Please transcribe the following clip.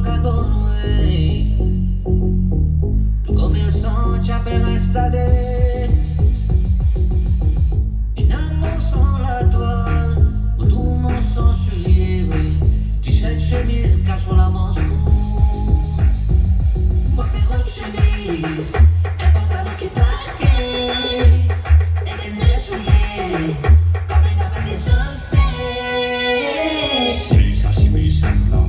carbone. Tu começant a pegar installé. Une amour sans la toile, pour tout mon sang soulier, oui. T-shirt, chemise, cache sur la manche courte. Mon bureau de chemise, un pantalon qui plaquait. Et des souliers, comme une abeille des saucés. C'est sa chimie, c'est là.